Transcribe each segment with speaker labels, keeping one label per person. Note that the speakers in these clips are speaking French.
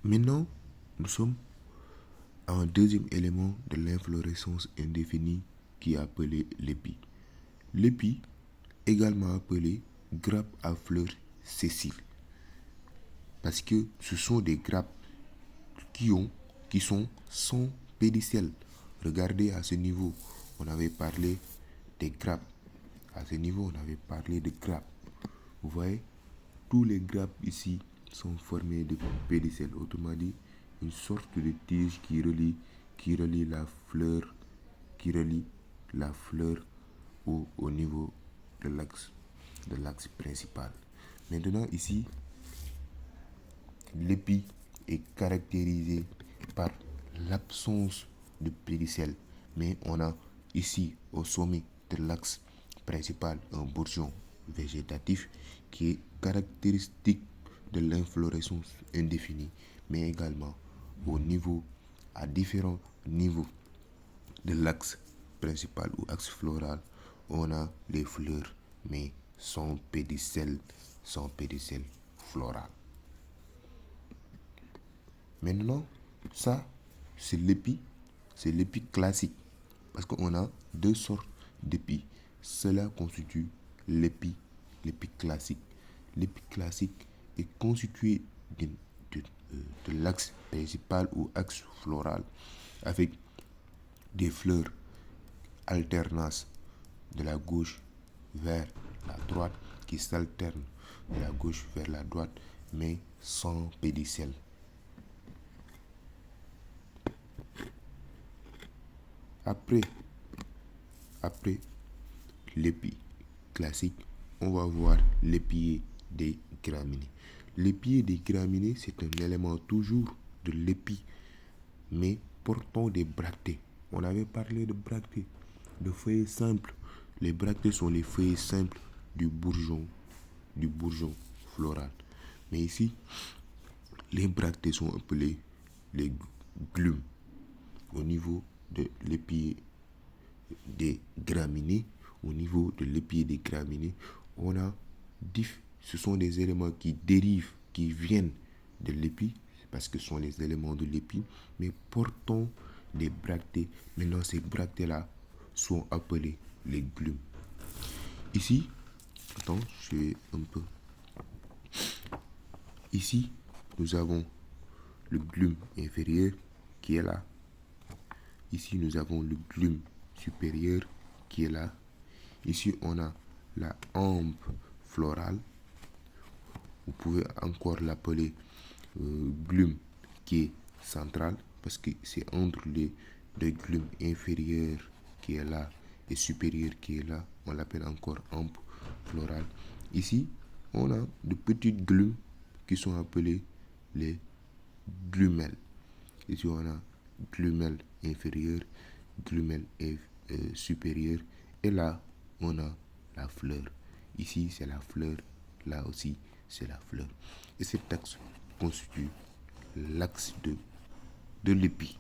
Speaker 1: Maintenant, nous sommes à un deuxième élément de l'inflorescence indéfinie qui est appelé l'épi. L'épi, également appelé grappe à fleurs sessiles, parce que ce sont des grappes qui sont sans pédicelle. Regardez à ce niveau, on avait parlé des grappes. À ce niveau, on avait parlé de grappes. Vous voyez, tous les grappes ici sont formées de pédicelle. Autrement dit, une sorte de tige qui relie la fleur au niveau de l'axe principal. Maintenant, ici, l'épi est caractérisé par l'absence de pédicelle, mais on a ici au sommet de l'axe principal un bourgeon végétatif qui est caractéristique de l'inflorescence indéfinie, mais également à différents niveaux de l'axe principal ou axe floral, on a les fleurs, mais sans pédicelle floral. Maintenant, ça, c'est l'épi classique. Parce qu'on a deux sortes d'épis. Cela constitue l'épi classique. L'épi classique est constitué de l'axe principal ou axe floral avec des fleurs alternance de la gauche vers la droite qui s'alternent de la gauche vers la droite mais sans pédicelle. Après l'épi classique, on va voir l'épier des graminées. L'épier des graminées, c'est un élément toujours de l'épi, mais portant des bractées. On avait parlé de bractées, de feuilles simples. Les bractées sont les feuilles simples du bourgeon floral. Mais ici, les bractées sont appelées les glumes. Au niveau de l'épier des graminées, ce sont des éléments qui dérivent, qui viennent de l'épi, parce que ce sont les éléments de l'épi, mais portant des bractées. Maintenant, ces bractées-là sont appelées les glumes. Ici, je vais un peu. Ici, nous avons le glume inférieur qui est là. Ici, nous avons le glume supérieur qui est là. Ici, on a la hampe florale. Vous pouvez encore l'appeler glume qui est central parce que c'est entre les deux glumes inférieurs qui est là et supérieur qui est là. On l'appelle encore hampe florale. Ici, on a de petites glumes qui sont appelées les glumelles. Ici, on a glumelle inférieure, glumelle supérieure. Et là, on a la fleur. Ici, c'est la fleur. Là aussi, c'est la fleur. Et cet axe constitue l'axe de l'épi.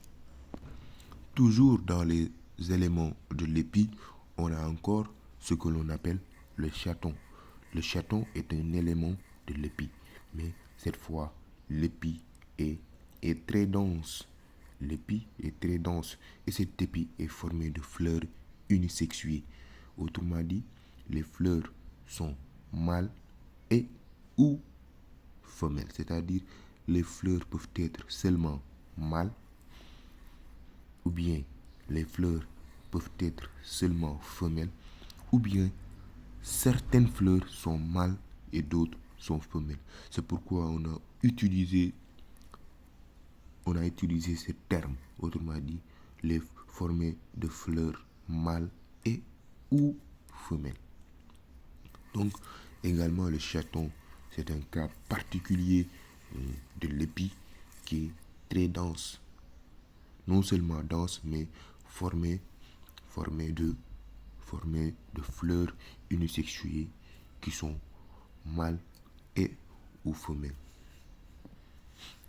Speaker 1: Toujours dans les éléments de l'épi, on a encore ce que l'on appelle le chaton. Le chaton est un élément de l'épi. Mais cette fois, l'épi est très dense. L'épi est très dense et cet épi est formé de fleurs unisexuées. Autrement dit, les fleurs sont mâles et ou femelles. C'est-à-dire, les fleurs peuvent être seulement mâles ou bien les fleurs peuvent être seulement femelles ou bien certaines fleurs sont mâles et d'autres sont femelles. C'est pourquoi on a utilisé ce terme, autrement dit, les formés de fleurs mâles et ou femelles. Donc, également, le chaton, c'est un cas particulier de l'épi qui est très dense. Non seulement dense, mais formé de fleurs unisexuées qui sont mâles et ou femelles.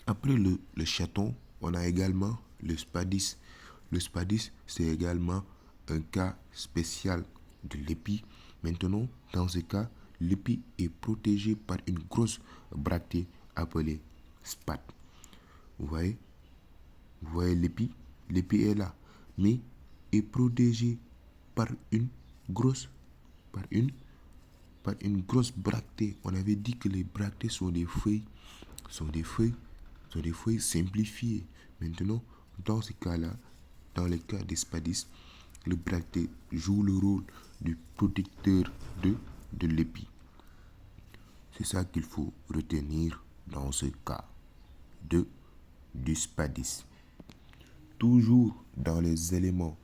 Speaker 1: Après le chaton, on a également le spadis. Le spadis, c'est également un cas spécial de l'épi. Maintenant, dans ce cas, l'épi est protégé par une grosse bractée appelée spathe. Vous voyez l'épi? L'épi est là, mais est protégé par une grosse, par une grosse bractée. On avait dit que les bractées sont des feuilles, sont des feuilles simplifiées. Maintenant, dans ce cas-là, dans le cas des spadis, le bractée joue le rôle du protecteur de l'épi. C'est ça qu'il faut retenir dans ce cas du spadis. Toujours dans les éléments,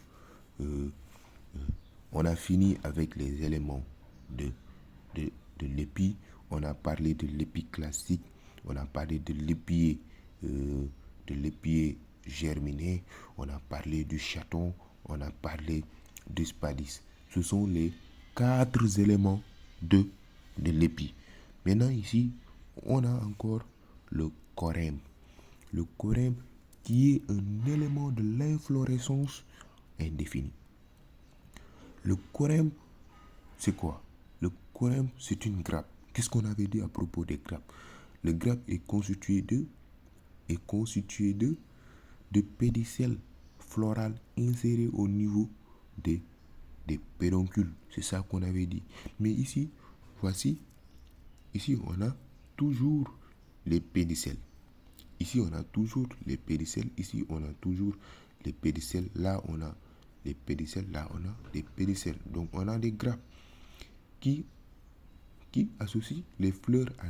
Speaker 1: on a fini avec les éléments de l'épi. On a parlé de l'épi classique, on a parlé de l'épier germiné, on a parlé du chaton, on a parlé du spadis. Ce sont les 4 éléments de l'épi. Maintenant ici, on a encore le corème. Le corème qui est un élément de l'inflorescence indéfinie. Le corème, c'est quoi? Le corème, c'est une grappe. Qu'est-ce qu'on avait dit à propos des grappes? Le grappe est constitué de pédicelle florale insérée au niveau des pédoncules. C'est ça qu'on avait dit. Mais ici, ici on a toujours les pédicelles. Ici on a toujours les pédicelles. Ici on a toujours les pédicelles. Là on a les pédicelles. Là on a les pédicelles. Donc on a des grappes qui associent les fleurs à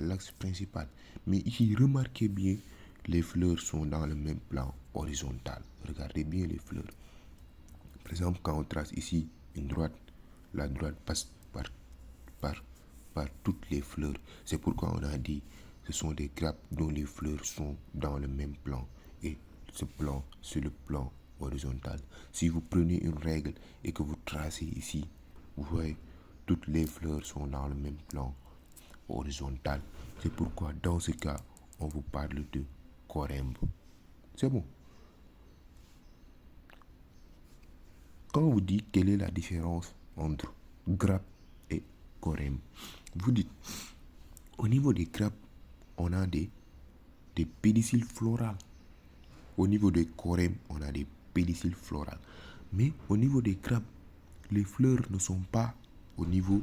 Speaker 1: l'axe principal. Mais ici, remarquez bien, les fleurs sont dans le même plan horizontal. Regardez bien les fleurs. Par exemple, quand on trace ici une droite, la droite passe par toutes les fleurs. C'est pourquoi on a dit ce sont des grappes dont les fleurs sont dans le même plan. Et ce plan, c'est le plan horizontal. Si vous prenez une règle et que vous tracez ici, vous voyez, toutes les fleurs sont dans le même plan horizontal. C'est pourquoi dans ce cas, on vous parle de corymbe. C'est bon. Quand on vous dit quelle est la différence entre grappe et corymbe, vous dites, au niveau des grappes, on a des pédicilles florales. Au niveau des corymbes, on a des pédicilles florales. Mais au niveau des grappes, les fleurs ne sont pas au niveau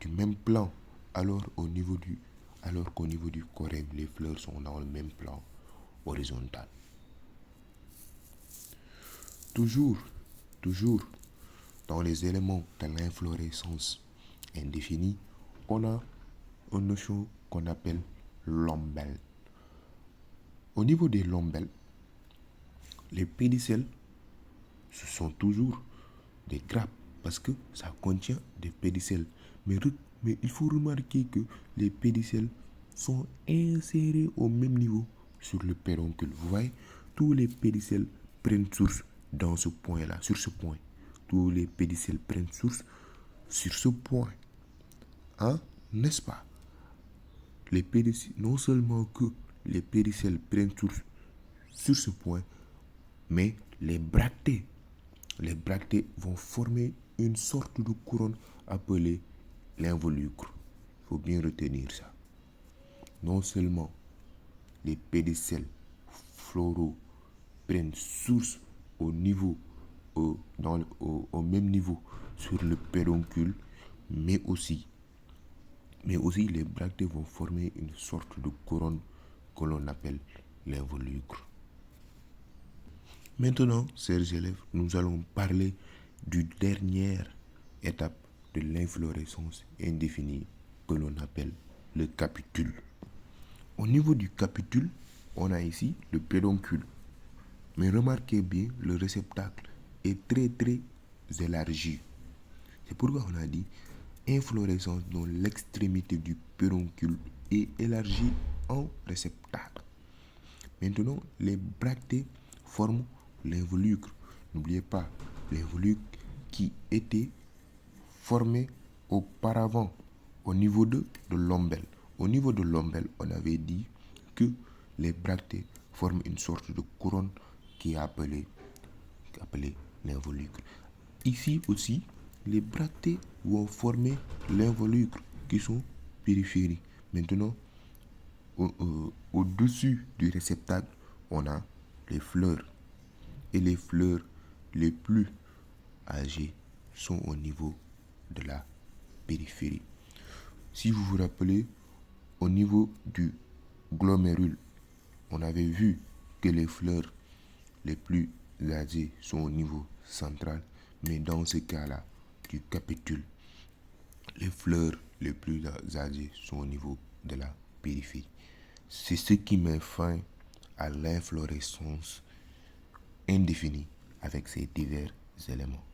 Speaker 1: du même plan. Alors qu'au niveau du corymbe, les fleurs sont dans le même plan horizontal. Toujours dans les éléments de l'inflorescence indéfinie, on a une notion qu'on appelle l'ombelle. Au niveau des lombelles, les pédicelles, ce sont toujours des grappes parce que ça contient des pédicelles. Mais il faut remarquer que les pédicelles sont insérés au même niveau sur le pédoncule. Vous voyez, tous les pédicelles prennent source dans ce point-là, sur ce point. Tous les pédicelles prennent source sur ce point. Hein? N'est-ce pas? Les pédicelles, non seulement que les pédicelles prennent source sur ce point, mais les bractées vont former une sorte de couronne appelée l'involucre. Il faut bien retenir ça. Non seulement les pédicelles floraux prennent source au même niveau sur le pédoncule, mais aussi les bractées vont former une sorte de couronne que l'on appelle l'involucre. Maintenant, chers élèves, nous allons parler du dernière étape de l'inflorescence indéfinie que l'on appelle le capitule. Au niveau du capitule, on a ici le pédoncule. Mais remarquez bien, le réceptacle est très élargi. C'est pourquoi on a dit inflorescence dont l'extrémité du pédoncule est élargie en réceptacle. Maintenant, les bractées forment l'involucre. N'oubliez pas, l'involucre qui était formé auparavant au niveau de l'ombelle. Au niveau de l'ombelle, on avait dit que les bractées forment une sorte de couronne qui est appelée l'involucre. Ici aussi, les bractées vont former l'involucre qui sont périphériques. Maintenant, Au-dessus du réceptacle, on a les fleurs. Et les fleurs les plus âgées sont au niveau de la périphérie. Si vous vous rappelez, au niveau du glomérule, on avait vu que les fleurs les plus âgées sont au niveau central, mais dans ce cas-là, du capitule, les fleurs les plus âgées sont au niveau de la périphérie. C'est ce qui met fin à l'inflorescence indéfinie avec ces divers éléments.